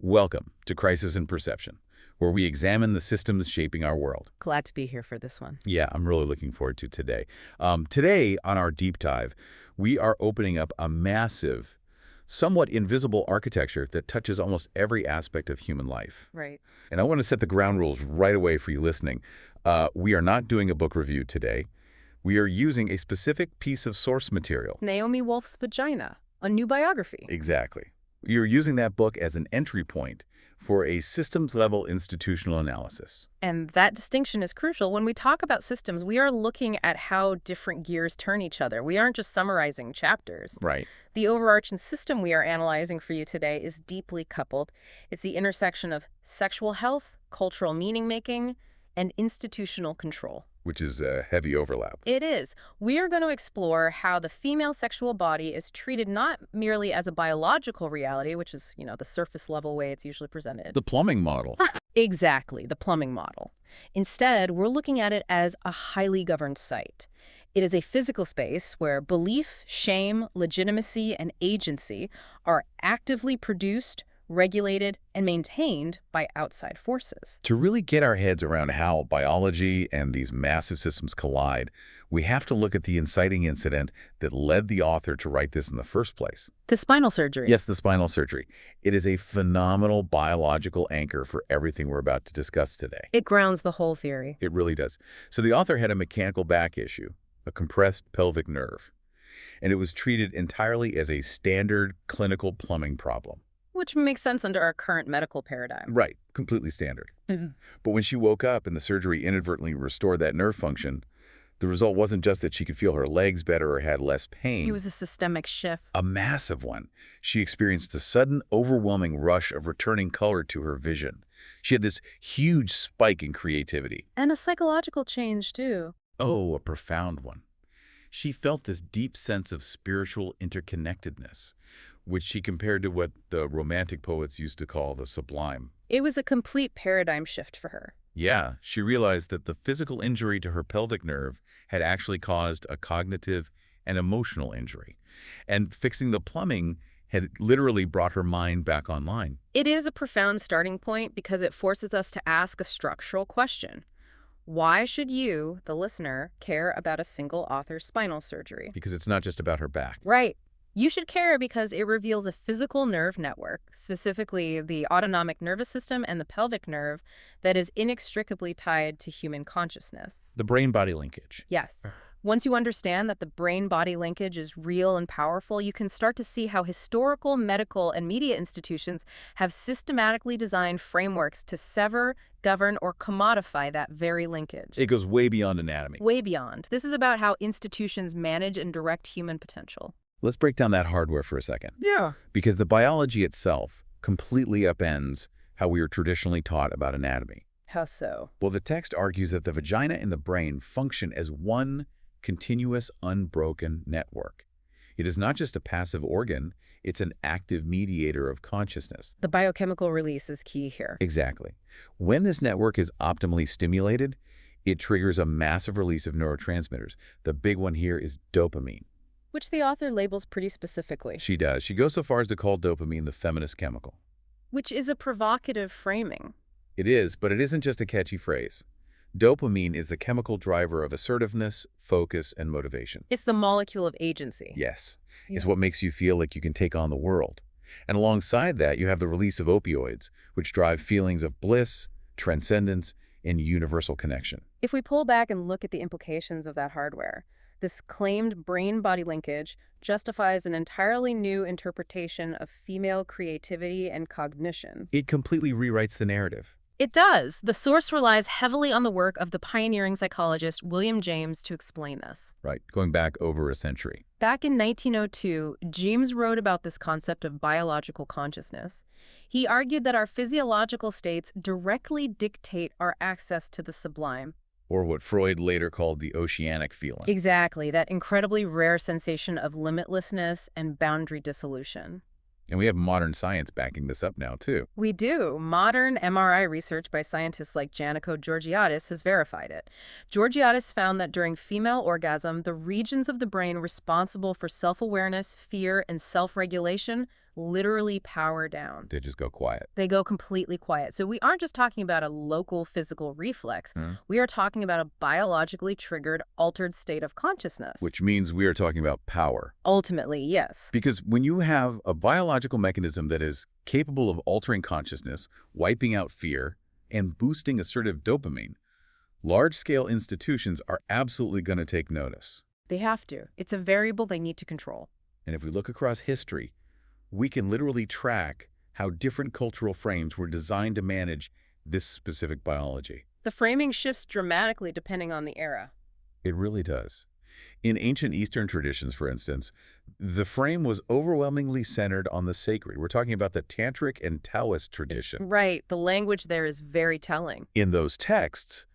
Welcome to Crisis in Perception, where we examine the systems shaping our world. Glad to be here for this one. Yeah, I'm really looking forward to today. Today, on our deep dive, we are opening up a massive, somewhat invisible architecture that touches almost every aspect of human life. Right. And I want to set the ground rules right away for you listening. We are not doing a book review today. We are using a specific piece of source material. Naomi Wolf's Vagina, a new biography. Exactly. You're using that book as an entry point for a systems-level institutional analysis. And that distinction is crucial. When we talk about systems, we are looking at how different gears turn each other. We aren't just summarizing chapters. Right. The overarching system we are analyzing for you today is deeply coupled. It's the intersection of sexual health, cultural meaning-making, and institutional control. Which is a heavy overlap. It is. We are going to explore how the female sexual body is treated not merely as a biological reality, which is, the surface level way it's usually presented. The plumbing model. Exactly, the plumbing model. Instead, we're looking at it as a highly governed site. It is a physical space where belief, shame, legitimacy, and agency are actively produced, regulated, and maintained by outside forces. To really get our heads around how biology and these massive systems collide, we have to look at the inciting incident that led the author to write this in the first place. The spinal surgery. Yes, the spinal surgery. It is a phenomenal biological anchor for everything we're about to discuss today. It grounds the whole theory. It really does. So the author had a mechanical back issue, a compressed pelvic nerve, and it was treated entirely as a standard clinical plumbing problem. Which makes sense under our current medical paradigm. Right, completely standard. But when she woke up and the surgery inadvertently restored that nerve function, the result wasn't just that she could feel her legs better or had less pain. It was a systemic shift. A massive one. She experienced a sudden, overwhelming rush of returning color to her vision. She had this huge spike in creativity. And a psychological change, too. Oh, a profound one. She felt this deep sense of spiritual interconnectedness, which she compared to what the Romantic poets used to call the sublime. It was a complete paradigm shift for her. Yeah, she realized that the physical injury to her pelvic nerve had actually caused a cognitive and emotional injury. And fixing the plumbing had literally brought her mind back online. It is a profound starting point because it forces us to ask a structural question. Why should you, the listener, care about a single author's spinal surgery? Because it's not just about her back. Right. You should care because it reveals a physical nerve network, specifically the autonomic nervous system and the pelvic nerve, that is inextricably tied to human consciousness. The brain-body linkage. Yes. Once you understand that the brain-body linkage is real and powerful, you can start to see how historical, medical, and media institutions have systematically designed frameworks to sever, govern, or commodify that very linkage. It goes way beyond anatomy. Way beyond. This is about how institutions manage and direct human potential. Let's break down that hardware for a second. Yeah. Because the biology itself completely upends how we are traditionally taught about anatomy. How so? Well, the text argues that the vagina and the brain function as one continuous, unbroken network. It is not just a passive organ, it's an active mediator of consciousness. The biochemical release is key here. Exactly. When this network is optimally stimulated, it triggers a massive release of neurotransmitters. The big one here is dopamine. Which the author labels pretty specifically. She does. She goes so far as to call dopamine the feminist chemical. Which is a provocative framing. It is, but it isn't just a catchy phrase. Dopamine is the chemical driver of assertiveness, focus, and motivation. It's the molecule of agency. Yes. Yeah. It's what makes you feel like you can take on the world. And alongside that, you have the release of opioids, which drive feelings of bliss, transcendence, and universal connection. If we pull back and look at the implications of that hardware, this claimed brain-body linkage justifies an entirely new interpretation of female creativity and cognition. It completely rewrites the narrative. It does. The source relies heavily on the work of the pioneering psychologist William James to explain this. Right, going back over a century. Back in 1902, James wrote about this concept of biological consciousness. He argued that our physiological states directly dictate our access to the sublime. Or what Freud later called the oceanic feeling. Exactly, that incredibly rare sensation of limitlessness and boundary dissolution. And we have modern science backing this up now, too. We do. Modern MRI research by scientists like Janico Georgiadis has verified it. Georgiadis found that during female orgasm, the regions of the brain responsible for self-awareness, fear, and self-regulation literally power down. They just go quiet. They go completely quiet. So we aren't just talking about a local physical reflex. We are talking about a biologically triggered, altered state of consciousness. Which means we are talking about power. Ultimately, yes. Because when you have a biological mechanism that is capable of altering consciousness, wiping out fear, and boosting assertive dopamine, large-scale institutions are absolutely going to take notice. They have to. It's a variable they need to control. And if we look across history, we can literally track how different cultural frames were designed to manage this specific biology. The framing shifts dramatically depending on the era. It really does. In ancient Eastern traditions, for instance, the frame was overwhelmingly centered on the sacred. We're talking about the Tantric and Taoist tradition. Right. The language there is very telling. In those texts,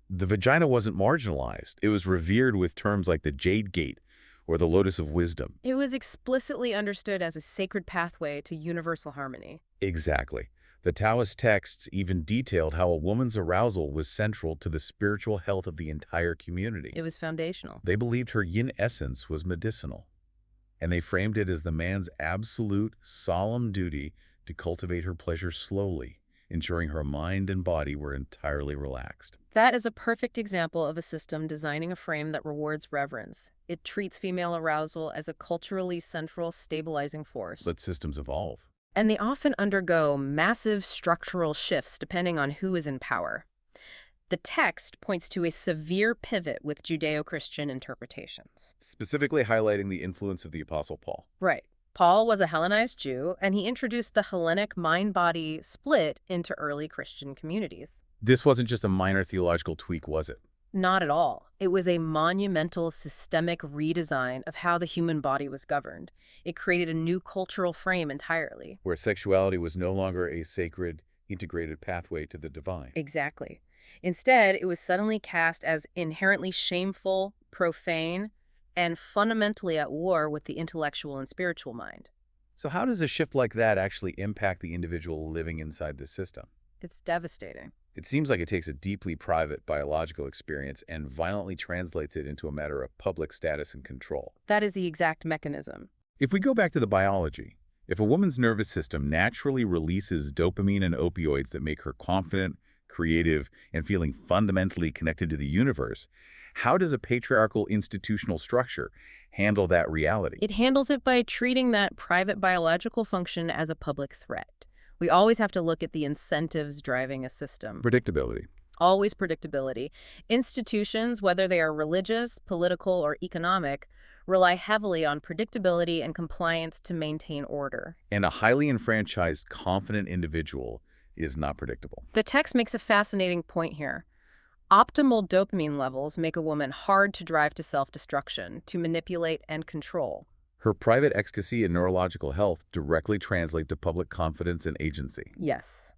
the vagina wasn't marginalized. It was revered with terms like the Jade Gate or the Lotus of Wisdom. It was explicitly understood as a sacred pathway to universal harmony. Exactly. The Taoist texts even detailed how a woman's arousal was central to the spiritual health of the entire community. It was foundational. They believed her yin essence was medicinal, and they framed it as the man's absolute, solemn duty to cultivate her pleasure slowly, ensuring her mind and body were entirely relaxed. That is a perfect example of a system designing a frame that rewards reverence. It treats female arousal as a culturally central, stabilizing force. Let systems evolve. And they often undergo massive structural shifts depending on who is in power. The text points to a severe pivot with Judeo-Christian interpretations. Specifically highlighting the influence of the Apostle Paul. Right. Paul was a Hellenized Jew, and he introduced the Hellenic mind-body split into early Christian communities. This wasn't just a minor theological tweak, was it? Not at all. It was a monumental systemic redesign of how the human body was governed. It created a new cultural frame entirely. Where sexuality was no longer a sacred, integrated pathway to the divine. Exactly. Instead, it was suddenly cast as inherently shameful, profane, and fundamentally at war with the intellectual and spiritual mind. So how does a shift like that actually impact the individual living inside the system? It's devastating. It seems like it takes a deeply private biological experience and violently translates it into a matter of public status and control. That is the exact mechanism. If we go back to the biology, if a woman's nervous system naturally releases dopamine and opioids that make her confident, creative, and feeling fundamentally connected to the universe, how does a patriarchal institutional structure handle that reality? It handles it by treating that private biological function as a public threat. We always have to look at the incentives driving a system. Predictability. Always predictability. Institutions, whether they are religious, political, or economic, rely heavily on predictability and compliance to maintain order. And a highly enfranchised, confident individual is not predictable. The text makes a fascinating point here. Optimal dopamine levels make a woman hard to drive to self-destruction, to manipulate and control. Her private ecstasy and neurological health directly translate to public confidence and agency. Yes.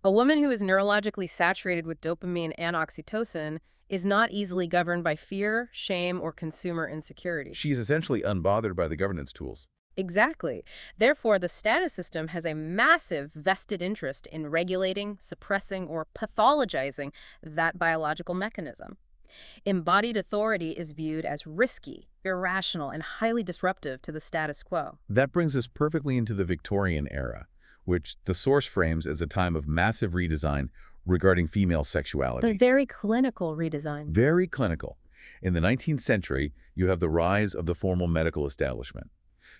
A woman who is neurologically saturated with dopamine and oxytocin is not easily governed by fear, shame, or consumer insecurity. She's essentially unbothered by the governance tools. Exactly. Therefore, the status system has a massive vested interest in regulating, suppressing, or pathologizing that biological mechanism. Embodied authority is viewed as risky, irrational, and highly disruptive to the status quo. That brings us perfectly into the Victorian era, which the source frames as a time of massive redesign regarding female sexuality. But very clinical redesign. Very clinical. In the 19th century, you have the rise of the formal medical establishment.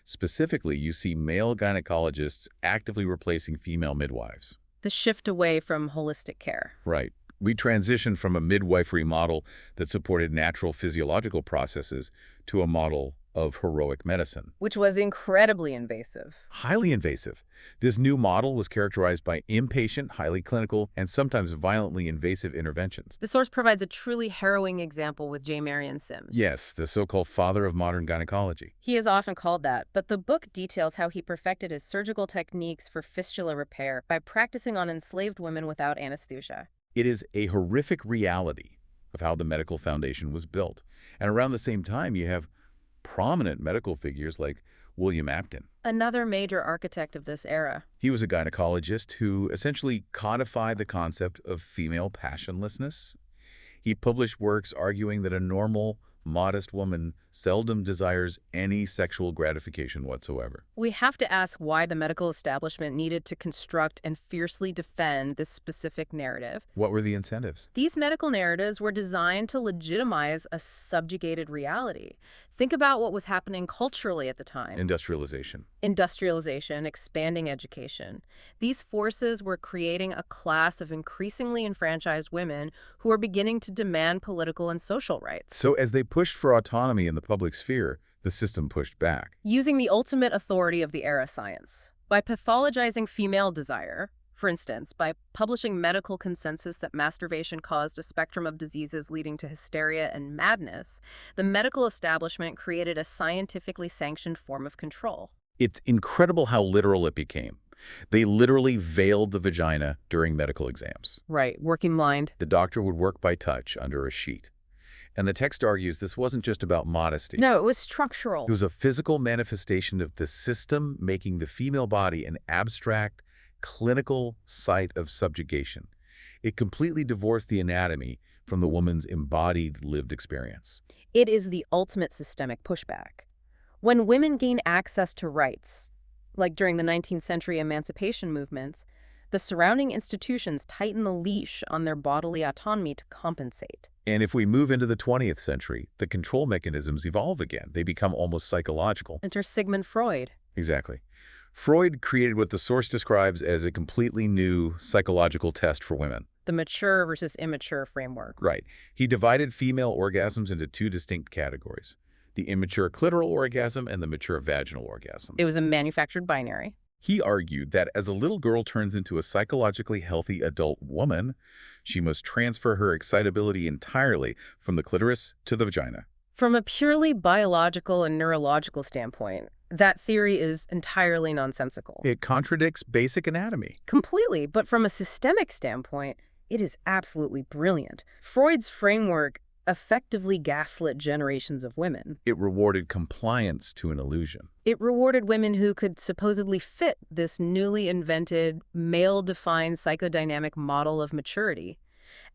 Specifically, you see male gynecologists actively replacing female midwives. The shift away from holistic care. Right. We transitioned from a midwifery model that supported natural physiological processes to a model of heroic medicine. Which was incredibly invasive. Highly invasive. This new model was characterized by impatient, highly clinical, and sometimes violently invasive interventions. The source provides a truly harrowing example with J. Marion Sims. Yes, the so-called father of modern gynecology. He is often called that, but the book details how he perfected his surgical techniques for fistula repair by practicing on enslaved women without anesthesia. It is a horrific reality of how the medical foundation was built. And around the same time, you have prominent medical figures like William Acton. Another major architect of this era. He was a gynecologist who essentially codified the concept of female passionlessness. He published works arguing that a normal, modest woman seldom desires any sexual gratification whatsoever. We have to ask why the medical establishment needed to construct and fiercely defend this specific narrative. What were the incentives? These medical narratives were designed to legitimize a subjugated reality. Think about what was happening culturally at the time. Industrialization. Industrialization, expanding education. These forces were creating a class of increasingly enfranchised women who were beginning to demand political and social rights. So as they pushed for autonomy in the public sphere, the system pushed back. Using the ultimate authority of the era, science. By pathologizing female desire, for instance, by publishing medical consensus that masturbation caused a spectrum of diseases leading to hysteria and madness, the medical establishment created a scientifically sanctioned form of control. It's incredible how literal it became. They literally veiled the vagina during medical exams. Right, working blind. The doctor would work by touch under a sheet. And the text argues this wasn't just about modesty. No, it was structural. It was a physical manifestation of the system making the female body an abstract, clinical site of subjugation. It completely divorced the anatomy from the woman's embodied lived experience. It is the ultimate systemic pushback. When women gain access to rights, like during the 19th century emancipation movements, the surrounding institutions tighten the leash on their bodily autonomy to compensate. And if we move into the 20th century, the control mechanisms evolve again. They become almost psychological. Enter Sigmund Freud. Exactly. Freud created what the source describes as a completely new psychological test for women. The mature versus immature framework. Right. He divided female orgasms into two distinct categories: the immature clitoral orgasm and the mature vaginal orgasm. It was a manufactured binary. He argued that as a little girl turns into a psychologically healthy adult woman, she must transfer her excitability entirely from the clitoris to the vagina. From a purely biological and neurological standpoint, that theory is entirely nonsensical. It contradicts basic anatomy. Completely, but from a systemic standpoint, it is absolutely brilliant. Freud's framework effectively gaslit generations of women. It rewarded compliance to an illusion. It rewarded women who could supposedly fit this newly invented, male-defined psychodynamic model of maturity.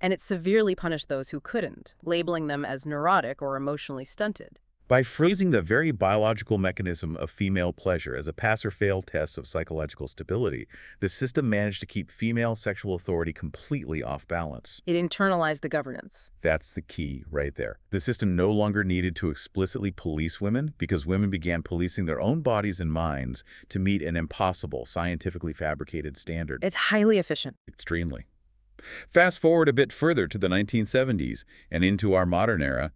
And it severely punished those who couldn't, labeling them as neurotic or emotionally stunted. By phrasing the very biological mechanism of female pleasure as a pass-or-fail test of psychological stability, the system managed to keep female sexual authority completely off balance. It internalized the governance. That's the key right there. The system no longer needed to explicitly police women because women began policing their own bodies and minds to meet an impossible, scientifically fabricated standard. It's highly efficient. Extremely. Fast forward a bit further to the 1970s and into our modern era,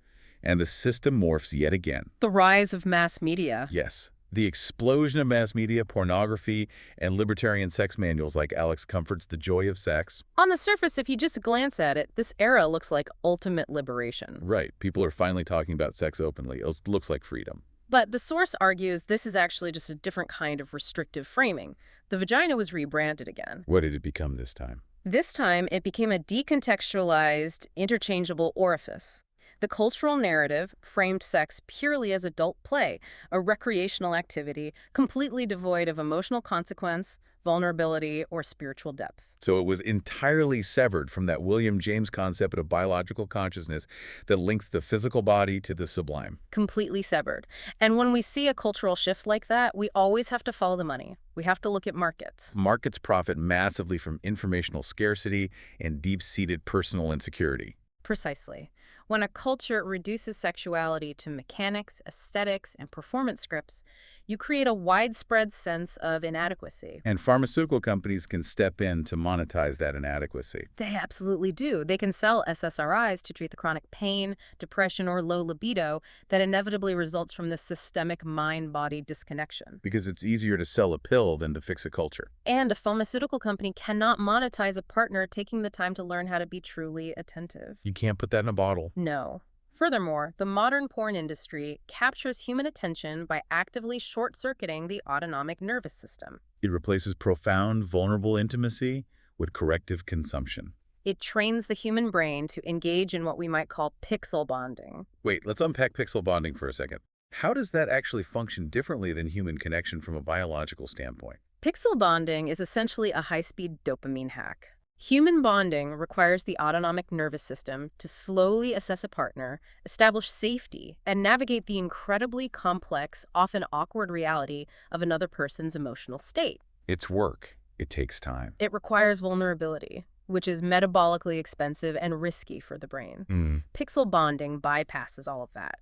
and the system morphs yet again. The rise of mass media. Yes, the explosion of mass media, pornography, and libertarian sex manuals like Alex Comfort's The Joy of Sex. On the surface, if you just glance at it, this era looks like ultimate liberation. Right, people are finally talking about sex openly. It looks like freedom. But the source argues this is actually just a different kind of restrictive framing. The vagina was rebranded again. What did it become this time? This time, it became a decontextualized, interchangeable orifice. The cultural narrative framed sex purely as adult play, a recreational activity, completely devoid of emotional consequence, vulnerability, or spiritual depth. So it was entirely severed from that William James concept of biological consciousness that links the physical body to the sublime. Completely severed. And when we see a cultural shift like that, we always have to follow the money. We have to look at markets. Markets profit massively from informational scarcity and deep-seated personal insecurity. Precisely. When a culture reduces sexuality to mechanics, aesthetics, and performance scripts, you create a widespread sense of inadequacy. And pharmaceutical companies can step in to monetize that inadequacy. They absolutely do. They can sell SSRIs to treat the chronic pain, depression, or low libido that inevitably results from this systemic mind-body disconnection. Because it's easier to sell a pill than to fix a culture. And a pharmaceutical company cannot monetize a partner taking the time to learn how to be truly attentive. You can't put that in a bottle. No. Furthermore, the modern porn industry captures human attention by actively short-circuiting the autonomic nervous system. It replaces profound, vulnerable intimacy with corrective consumption. It trains the human brain to engage in what we might call pixel bonding. Wait, let's unpack pixel bonding for a second. How does that actually function differently than human connection from a biological standpoint? Pixel bonding is essentially a high-speed dopamine hack. Human bonding requires the autonomic nervous system to slowly assess a partner, establish safety, and navigate the incredibly complex, often awkward reality of another person's emotional state. It's work. It takes time. It requires vulnerability, which is metabolically expensive and risky for the brain. Mm. Pixel bonding bypasses all of that.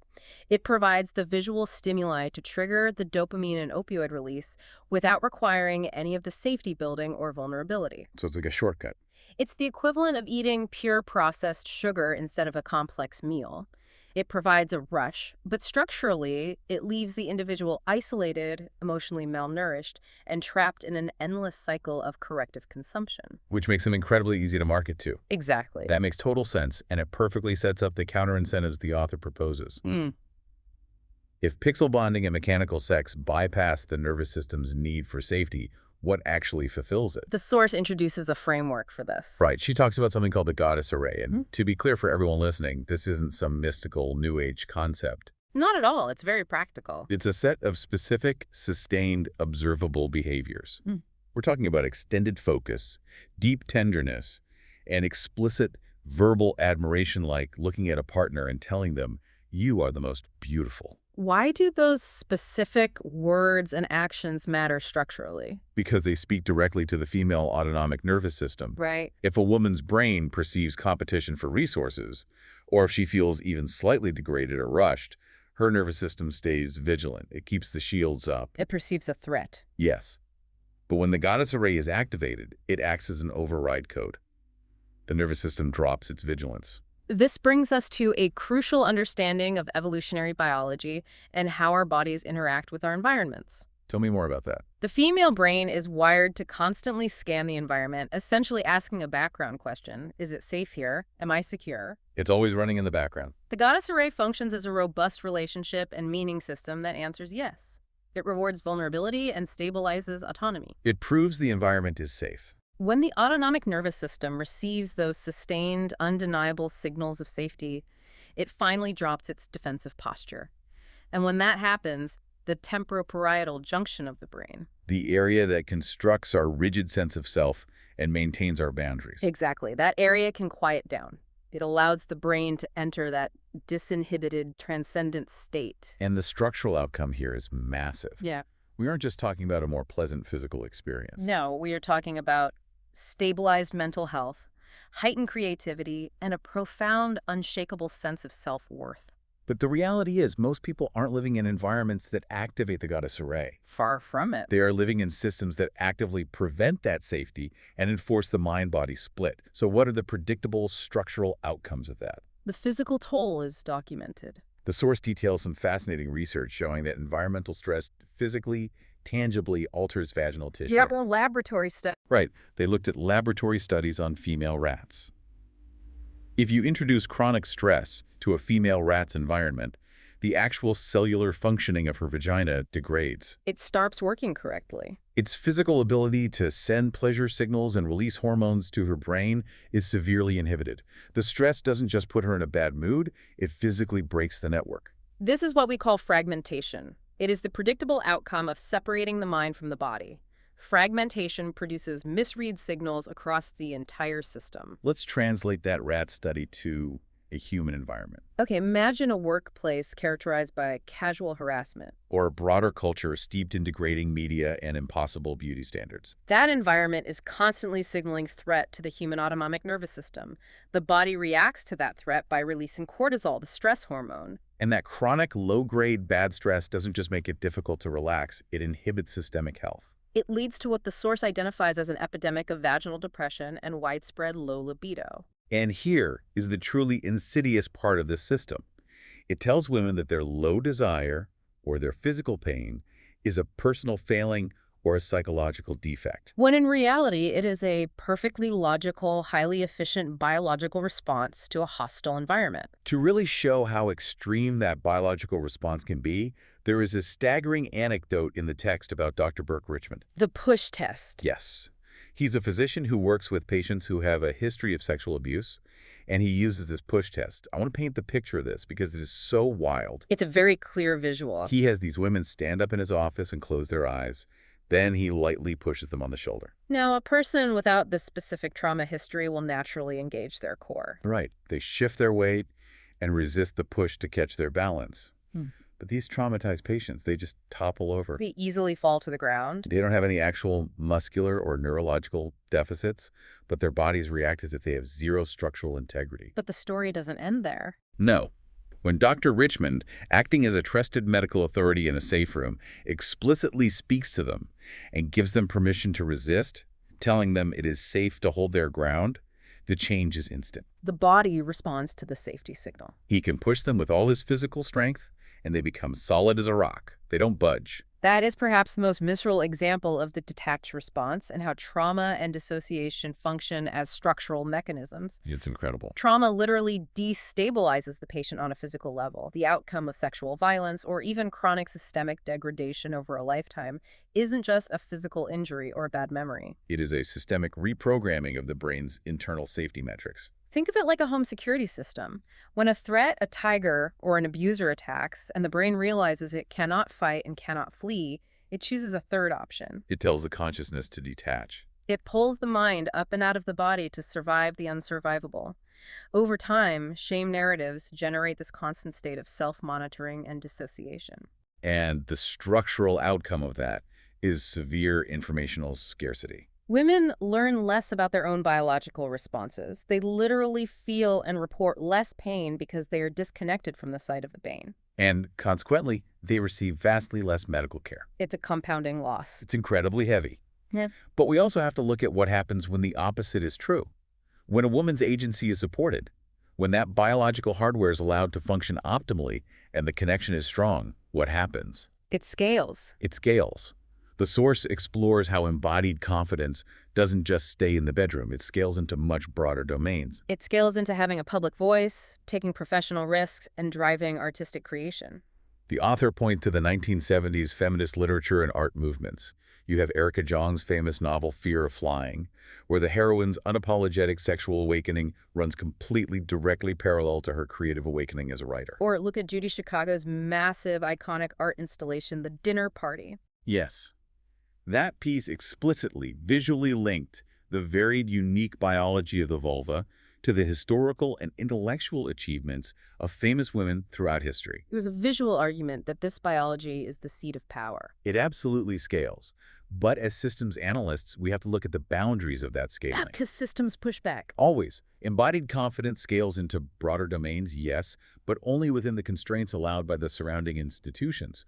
It provides the visual stimuli to trigger the dopamine and opioid release without requiring any of the safety building or vulnerability. So it's like a shortcut. It's the equivalent of eating pure processed sugar instead of a complex meal. It provides a rush, but structurally, it leaves the individual isolated, emotionally malnourished, and trapped in an endless cycle of corrective consumption. Which makes them incredibly easy to market to. Exactly. That makes total sense, and it perfectly sets up the counter-incentives the author proposes. If pixel bonding and mechanical sex bypass the nervous system's need for safety, what actually fulfills it? The source introduces a framework for this. Right. She talks about something called the goddess array. And to be clear for everyone listening, this isn't some mystical New Age concept. Not at all. It's very practical. It's a set of specific, sustained, observable behaviors. We're talking about extended focus, deep tenderness, and explicit verbal admiration, like looking at a partner and telling them, "You are the most beautiful." Why do those specific words and actions matter structurally? Because they speak directly to the female autonomic nervous system. Right. If a woman's brain perceives competition for resources, or if she feels even slightly degraded or rushed, her nervous system stays vigilant. It keeps the shields up. It perceives a threat. Yes. But when the goddess array is activated, it acts as an override code. The nervous system drops its vigilance. This brings us to a crucial understanding of evolutionary biology and how our bodies interact with our environments. Tell me more about that. The female brain is wired to constantly scan the environment, essentially asking a background question. Is it safe here? Am I secure? It's always running in the background. The goddess array functions as a robust relationship and meaning system that answers yes. It rewards vulnerability and stabilizes autonomy. It proves the environment is safe. When the autonomic nervous system receives those sustained, undeniable signals of safety, it finally drops its defensive posture. And when that happens, the temporoparietal junction of the brain. The area that constructs our rigid sense of self and maintains our boundaries. Exactly. That area can quiet down. It allows the brain to enter that disinhibited, transcendent state. And the structural outcome here is massive. Yeah. We aren't just talking about a more pleasant physical experience. No, we are talking about stabilized mental health, heightened creativity, and a profound, unshakable sense of self-worth. But the reality is, most people aren't living in environments that activate the goddess array. Far from it. They are living in systems that actively prevent that safety and enforce the mind-body split. So what are the predictable structural outcomes of that? The physical toll is documented. The source details some fascinating research showing that environmental stress physically, tangibly alters vaginal tissue. Yeah, well, laboratory stuff. Right. They looked at laboratory studies on female rats. If you introduce chronic stress to a female rat's environment, the actual cellular functioning of her vagina degrades. It starts working correctly. Its physical ability to send pleasure signals and release hormones to her brain is severely inhibited. The stress doesn't just put her in a bad mood, it physically breaks the network. This is what we call fragmentation. It is the predictable outcome of separating the mind from the body. Fragmentation produces misread signals across the entire system. Let's translate that rat study to a human environment. Okay, imagine a workplace characterized by casual harassment. Or a broader culture steeped in degrading media and impossible beauty standards. That environment is constantly signaling threat to the human autonomic nervous system. The body reacts to that threat by releasing cortisol, the stress hormone. And that chronic, low-grade bad stress doesn't just make it difficult to relax, it inhibits systemic health. It leads to what the source identifies as an epidemic of vaginal depression and widespread low libido. And here is the truly insidious part of this system. It tells women that their low desire or their physical pain is a personal failing or a psychological defect. When in reality, it is a perfectly logical, highly efficient biological response to a hostile environment. To really show how extreme that biological response can be, there is a staggering anecdote in the text about Dr. Burke Richmond. The push test. Yes. He's a physician who works with patients who have a history of sexual abuse, and he uses this push test. I want to paint the picture of this because it is so wild. It's a very clear visual. He has these women stand up in his office and close their eyes. Then he lightly pushes them on the shoulder. Now, a person without this specific trauma history will naturally engage their core. Right. They shift their weight and resist the push to catch their balance. Hmm. But these traumatized patients, they just topple over. They easily fall to the ground. They don't have any actual muscular or neurological deficits, but their bodies react as if they have zero structural integrity. But the story doesn't end there. No. When Dr. Richmond, acting as a trusted medical authority in a safe room, explicitly speaks to them and gives them permission to resist, telling them it is safe to hold their ground, the change is instant. The body responds to the safety signal. He can push them with all his physical strength, and they become solid as a rock. They don't budge. That is perhaps the most visceral example of the detached response and how trauma and dissociation function as structural mechanisms. It's incredible. Trauma literally destabilizes the patient on a physical level. The outcome of sexual violence or even chronic systemic degradation over a lifetime isn't just a physical injury or a bad memory. It is a systemic reprogramming of the brain's internal safety metrics. Think of it like a home security system. When a threat, a tiger, or an abuser attacks, and the brain realizes it cannot fight and cannot flee, it chooses a third option. It tells the consciousness to detach. It pulls the mind up and out of the body to survive the unsurvivable. Over time, shame narratives generate this constant state of self-monitoring and dissociation. And the structural outcome of that is severe informational scarcity. Women learn less about their own biological responses. They literally feel and report less pain because they are disconnected from the site of the pain. And consequently, they receive vastly less medical care. It's a compounding loss. It's incredibly heavy. Yeah. But we also have to look at what happens when the opposite is true. When a woman's agency is supported, when that biological hardware is allowed to function optimally and the connection is strong, what happens? It scales. It scales. The source explores how embodied confidence doesn't just stay in the bedroom. It scales into much broader domains. It scales into having a public voice, taking professional risks, and driving artistic creation. The author points to the 1970s feminist literature and art movements. You have Erica Jong's famous novel Fear of Flying, where the heroine's unapologetic sexual awakening runs completely directly parallel to her creative awakening as a writer. Or look at Judy Chicago's massive, iconic art installation, The Dinner Party. Yes. That piece explicitly, visually linked the varied, unique biology of the vulva to the historical and intellectual achievements of famous women throughout history. It was a visual argument that this biology is the seat of power. It absolutely scales. But as systems analysts, we have to look at the boundaries of that scaling. Because systems push back. Always. Embodied confidence scales into broader domains, yes, but only within the constraints allowed by the surrounding institutions.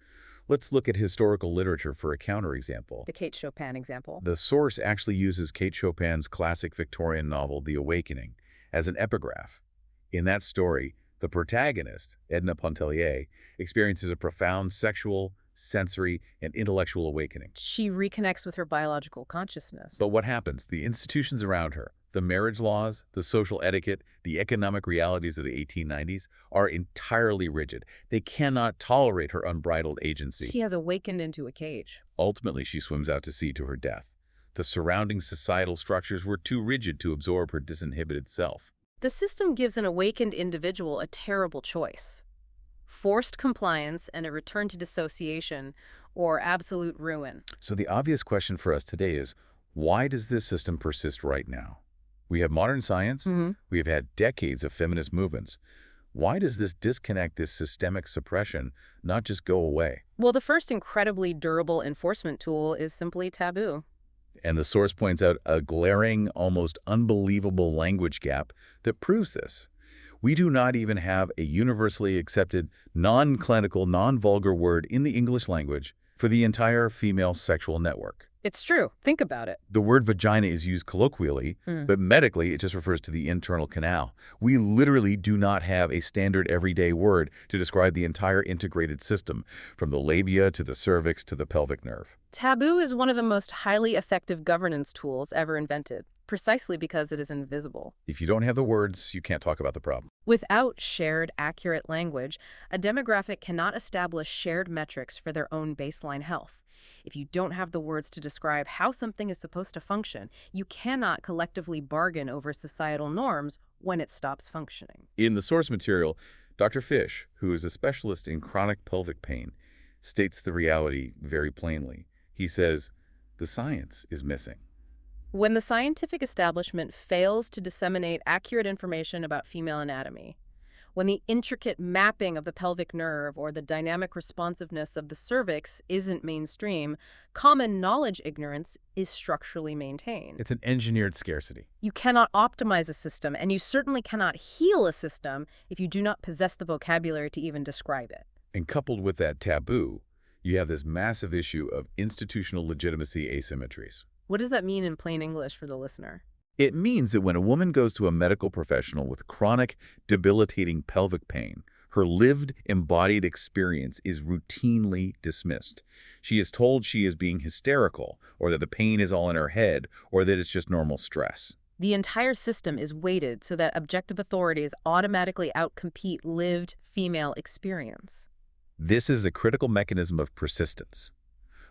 Let's look at historical literature for a counterexample. The Kate Chopin example. The source actually uses Kate Chopin's classic Victorian novel, The Awakening, as an epigraph. In that story, the protagonist, Edna Pontellier, experiences a profound sexual, sensory, and intellectual awakening. She reconnects with her biological consciousness. But what happens? The institutions around her, the marriage laws, the social etiquette, the economic realities of the 1890s are entirely rigid. They cannot tolerate her unbridled agency. She has awakened into a cage. Ultimately, she swims out to sea to her death. The surrounding societal structures were too rigid to absorb her disinhibited self. The system gives an awakened individual a terrible choice: forced compliance and a return to dissociation, or absolute ruin. So the obvious question for us today is, why does this system persist right now? We have modern science. We have had decades of feminist movements. Why does this disconnect, this systemic suppression, not just go away? Well, the first incredibly durable enforcement tool is simply taboo. And the source points out a glaring, almost unbelievable language gap that proves this. We do not even have a universally accepted, non-clinical, non-vulgar word in the English language for the entire female sexual network. It's true. Think about it. The word vagina is used colloquially, but medically it just refers to the internal canal. We literally do not have a standard everyday word to describe the entire integrated system, from the labia to the cervix to the pelvic nerve. Taboo is one of the most highly effective governance tools ever invented, precisely because it is invisible. If you don't have the words, you can't talk about the problem. Without shared, accurate language, a demographic cannot establish shared metrics for their own baseline health. If you don't have the words to describe how something is supposed to function, you cannot collectively bargain over societal norms when it stops functioning. In the source material, Dr. Fish, who is a specialist in chronic pelvic pain, states the reality very plainly. He says, The science is missing. When the scientific establishment fails to disseminate accurate information about female anatomy, when the intricate mapping of the pelvic nerve or the dynamic responsiveness of the cervix isn't mainstream, common knowledge ignorance is structurally maintained. It's an engineered scarcity. You cannot optimize a system, and you certainly cannot heal a system if you do not possess the vocabulary to even describe it. And coupled with that taboo, you have this massive issue of institutional legitimacy asymmetries. What does that mean in plain English for the listener? It means that when a woman goes to a medical professional with chronic, debilitating pelvic pain, her lived, embodied experience is routinely dismissed. She is told she is being hysterical, or that the pain is all in her head, or that it's just normal stress. The entire system is weighted so that objective authorities automatically outcompete lived female experience. This is a critical mechanism of persistence.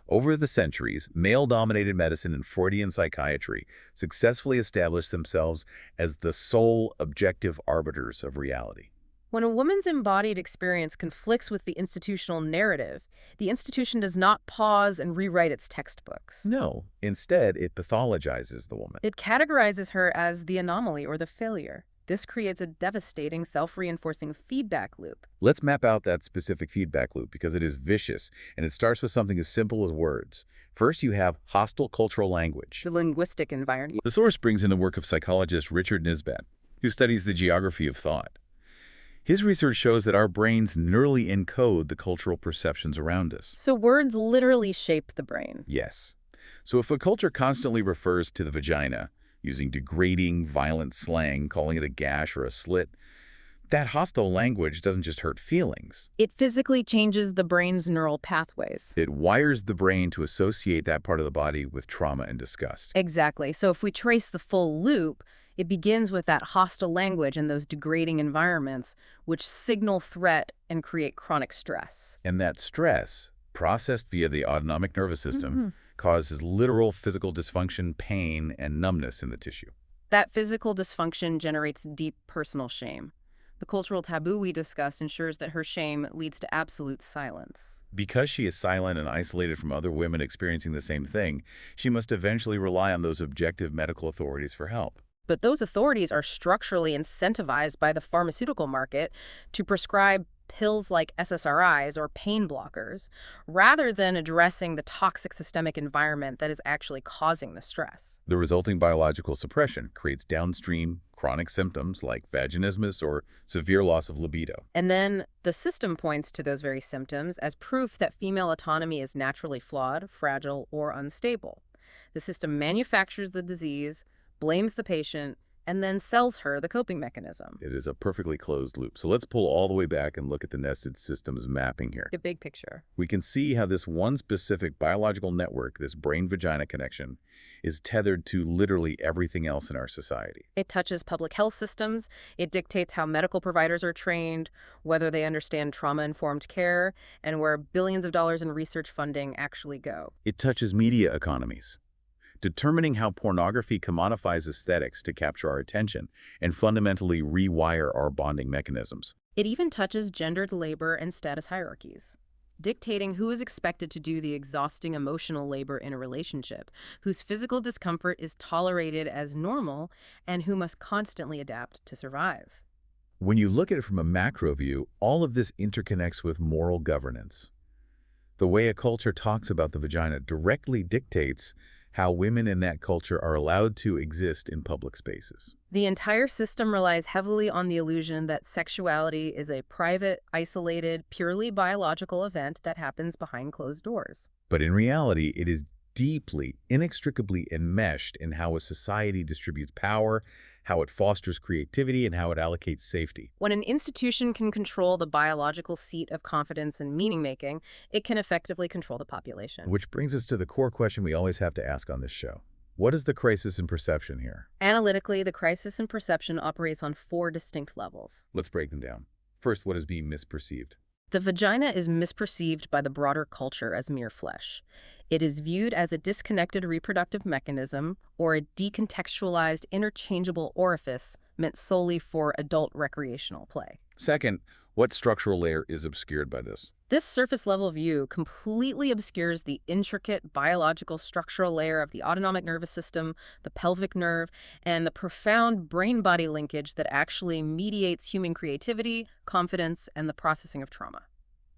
Over the centuries, male-dominated medicine and Freudian psychiatry successfully established themselves as the sole objective arbiters of reality. When a woman's embodied experience conflicts with the institutional narrative, the institution does not pause and rewrite its textbooks. No, instead, it pathologizes the woman. It categorizes her as the anomaly or the failure. This creates a devastating, self-reinforcing feedback loop. Let's map out that specific feedback loop because it is vicious, and it starts with something as simple as words. First, you have hostile cultural language. The linguistic environment. The source brings in the work of psychologist Richard Nisbett, who studies the geography of thought. His research shows that our brains neurally encode the cultural perceptions around us. So words literally shape the brain. Yes. So if a culture constantly refers to the vagina, using degrading, violent slang, calling it a gash or a slit, that hostile language doesn't just hurt feelings. It physically changes the brain's neural pathways. It wires the brain to associate that part of the body with trauma and disgust. Exactly. So if we trace the full loop, it begins with that hostile language and those degrading environments, which signal threat and create chronic stress. And that stress, processed via the autonomic nervous system, causes literal physical dysfunction, pain, and numbness in the tissue. That physical dysfunction generates deep personal shame. The cultural taboo we discuss ensures that her shame leads to absolute silence. Because she is silent and isolated from other women experiencing the same thing, she must eventually rely on those objective medical authorities for help. But those authorities are structurally incentivized by the pharmaceutical market to prescribe pills like SSRIs or pain blockers, rather than addressing the toxic systemic environment that is actually causing the stress. The resulting biological suppression creates downstream chronic symptoms like vaginismus or severe loss of libido. And then the system points to those very symptoms as proof that female autonomy is naturally flawed, fragile, or unstable. The system manufactures the disease, blames the patient, and then sells her the coping mechanism. It is a perfectly closed loop. So let's pull all the way back and look at the nested systems mapping here. A big picture. We can see how this one specific biological network, this brain-vagina connection, is tethered to literally everything else in our society. It touches public health systems. It dictates how medical providers are trained, whether they understand trauma-informed care, and where billions of dollars in research funding actually go. It touches media economies, determining how pornography commodifies aesthetics to capture our attention and fundamentally rewire our bonding mechanisms. It even touches gendered labor and status hierarchies, dictating who is expected to do the exhausting emotional labor in a relationship, whose physical discomfort is tolerated as normal, and who must constantly adapt to survive. When you look at it from a macro view, all of this interconnects with moral governance. The way a culture talks about the vagina directly dictates how women in that culture are allowed to exist in public spaces. The entire system relies heavily on the illusion that sexuality is a private, isolated, purely biological event that happens behind closed doors. But in reality, it is deeply, inextricably enmeshed in how a society distributes power, how it fosters creativity, and how it allocates safety. When an institution can control the biological seat of confidence and meaning-making, it can effectively control the population. Which brings us to the core question we always have to ask on this show. What is the crisis in perception here? Analytically, the crisis in perception operates on 4 distinct levels. Let's break them down. First, what is being misperceived? The vagina is misperceived by the broader culture as mere flesh. It is viewed as a disconnected reproductive mechanism or a decontextualized interchangeable orifice meant solely for adult recreational play. Second, what structural layer is obscured by this? This surface-level view completely obscures the intricate biological structural layer of the autonomic nervous system, the pelvic nerve, and the profound brain-body linkage that actually mediates human creativity, confidence, and the processing of trauma.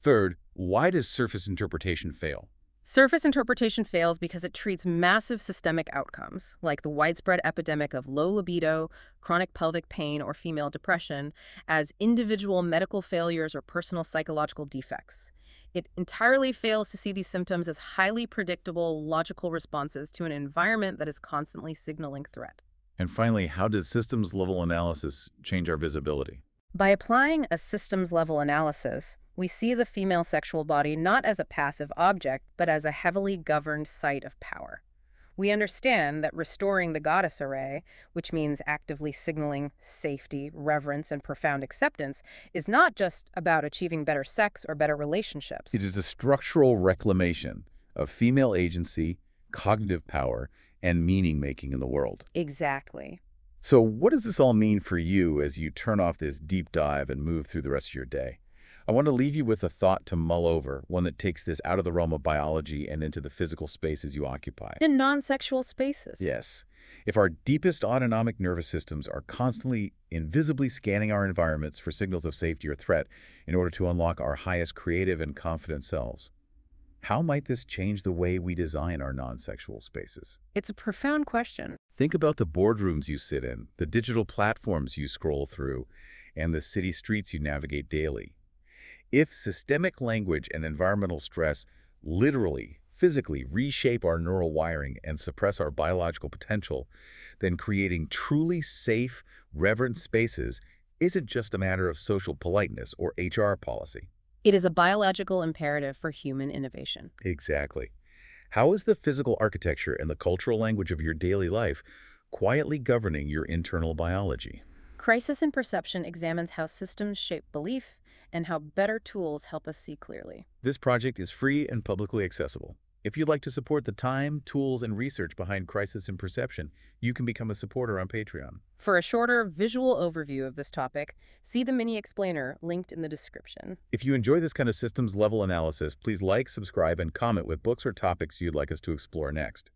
Third, why does surface interpretation fail? Surface interpretation fails because it treats massive systemic outcomes, like the widespread epidemic of low libido, chronic pelvic pain, or female depression, as individual medical failures or personal psychological defects. It entirely fails to see these symptoms as highly predictable, logical responses to an environment that is constantly signaling threat. And finally, how does systems-level analysis change our visibility? By applying a systems-level analysis, we see the female sexual body not as a passive object, but as a heavily governed site of power. We understand that restoring the goddess array, which means actively signaling safety, reverence, and profound acceptance, is not just about achieving better sex or better relationships. It is a structural reclamation of female agency, cognitive power, and meaning-making in the world. Exactly. So what does this all mean for you as you turn off this deep dive and move through the rest of your day? I want to leave you with a thought to mull over, one that takes this out of the realm of biology and into the physical spaces you occupy. In non-sexual spaces. Yes. If our deepest autonomic nervous systems are constantly invisibly scanning our environments for signals of safety or threat in order to unlock our highest creative and confident selves, how might this change the way we design our non-sexual spaces? It's a profound question. Think about the boardrooms you sit in, the digital platforms you scroll through, and the city streets you navigate daily. If systemic language and environmental stress literally, physically reshape our neural wiring and suppress our biological potential, then creating truly safe, reverent spaces isn't just a matter of social politeness or HR policy. It is a biological imperative for human innovation. Exactly. How is the physical architecture and the cultural language of your daily life quietly governing your internal biology? Crisis in Perception examines how systems shape belief and how better tools help us see clearly. This project is free and publicly accessible. If you'd like to support the time, tools, and research behind Crisis in Perception, you can become a supporter on Patreon. For a shorter visual overview of this topic, see the mini explainer linked in the description. If you enjoy this kind of systems-level analysis, please like, subscribe, and comment with books or topics you'd like us to explore next.